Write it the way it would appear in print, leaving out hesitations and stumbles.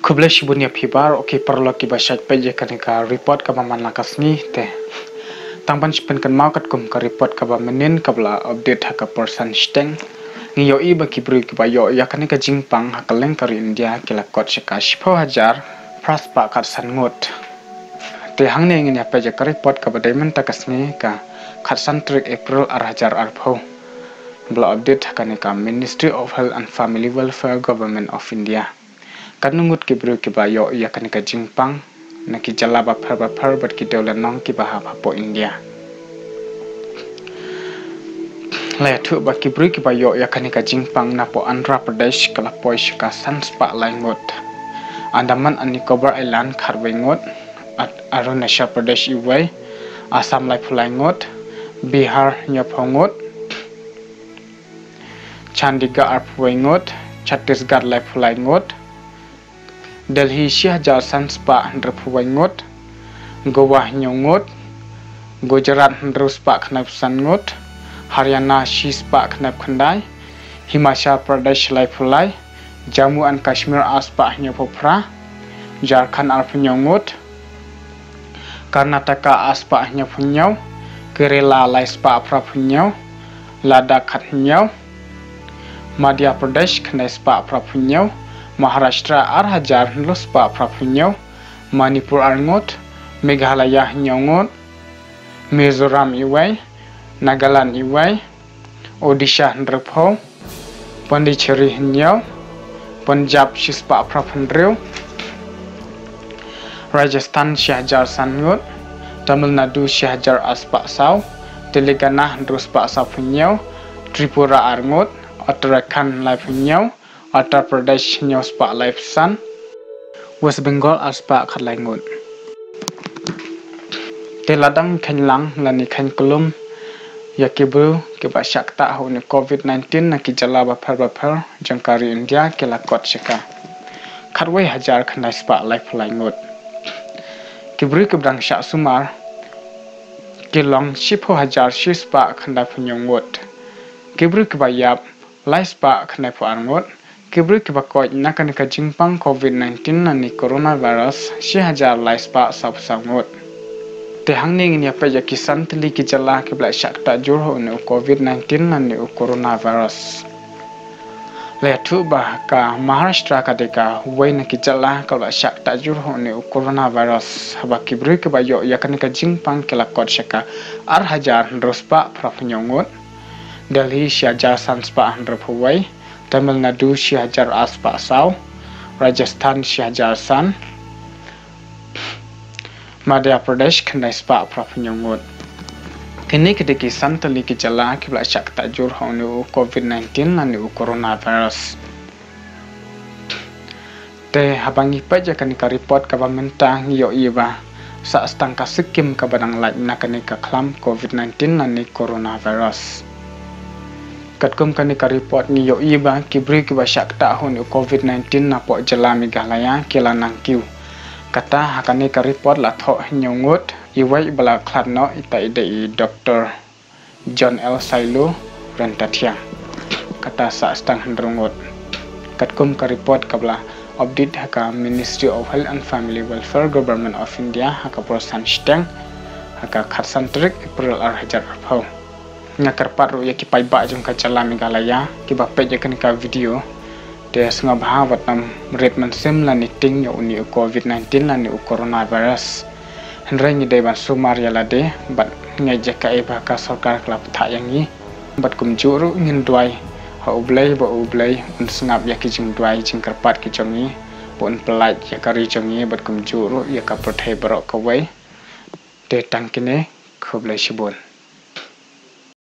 Kublesh bunya pibar oke perlu kibashat peje kanika report ka maman lakas ni te tangban spen kan mau kat kum ka report ka ba menin kabla update ha ka person steng ni yo iba kibru ki ba yo ya kanika jingpang ha kaleng kari India kila kot shika 10,000 praspa kat sangut te hangne ngin ya peje ka report ka ba diamond takas ni ka khatsan trik April 2000 bla update ha kanika Ministry of Health and Family Welfare Government of India kanungut kibru kibayo ya kanika jingpang na ki jala ba phar bat ki deula nong ki baha po India la thu ba kibru kibayo ya kanika jingpang na po Andhra Pradesh kala poi shika sanspa laingot Andaman and Nicobar Island kharwengot at Arunachal Pradesh iwai Assam lai phulaingot Bihar nyaphongot Chandigarh arpwengot Chhattisgarh lai phulaingot Delhi Shahjar Sanspa Ndrapuwaingot Goa Nyongot Gujarat Ndruspa Knap Sangot Haryana Shispa Knap Khandai Himachal Pradesh Laipulai Jammu and Kashmir Aspa Nyapopra Jharkhand Arpunyongot Karnataka Aspa Nyapunyau Kerala Laispa Prapunyau Ladakh Khatnyau Madhya Pradesh Khanespa Prapunyau Maharashtra Arhajar Luspa Prapunyau Manipur Arngot Meghalaya Nyongot Mizoram Iwai Nagaland Iwai Odisha Ndrapho Pondicherry Nyau Punjab Shispa Prapundriu Rajasthan Shahjar Sangot Tamil Nadu Shahjar Aspa Sau Telangana Druspa Sapunyau Tripura Arngot Uttarakhand Laipunyau Uttar Pradesh Nyospa Laipsan West Bengal Aspa Khatlaingut Teladang Khenlang lani khen kulum yakibru kiba shakta hone COVID-19 na ki jala ba phar jangkari India kila kot shika khatwai hajar khanai spa laiphlaingut kibru kibrang sha sumar kilong 10,000 shispa khandai phunyongut kibru kiba yap laispa khanai phuangut kibru kiba koi nakanika jingpang COVID-19 nani coronavirus 10,000 laispa sapsangut te hangning nya peja kisan tili ki jala kibla shakta jurho ne COVID-19 nani coronavirus le thu ba ka Maharashtra ka deka waina ki jala kalba shakta jurho ne coronavirus haba kibru kiba yo yakanika jingpang kila kot shaka 1000 rospa prapnyongut Delhi Shahjar Sanspa Andrapuwai Tamil Nadu Shahjar Aspa Sau Rajasthan Shahjar San Madhya Pradesh Khandai Spa Prapnyongut kini kedeki santali ki jala kibla shakta jur honu COVID-19 nani coronavirus te habangi paja kanika report kabamenta ngiyo iba sa stangka Sikkim kabadang laj na kanika klam COVID-19 nani coronavirus katkum kanika report ngiyo iba kibri kiba shakta honu COVID-19 na po jala Meghalaya kila nangkiu kata hakanika report la tho nyongut iwai bala khladno ita ide Dr. John L. Sailu Rentatia kata sa stang handrungut katkum ka report kabla update haka Ministry of Health and Family Welfare Government of India haka prosan steng haka khatsan trik April 2000 ngakar paru ya kipai ba jong ka chala Meghalaya kiba peje kanika video de senga bahavat nam redman sim la niting yo uni COVID-19 la ni coronavirus hendrai ni de ban sumar ya la de bat ngeje ka e ba ka sarkar klap tha yangi bat kum juru ngin dwai ha ublai ba ublai un sngap ya ki jing dwai jing karpat ki jongi pon pelaj ya kari jongi bat kum juru ya ka prothe barok ka wai de tangkine khoblai shibun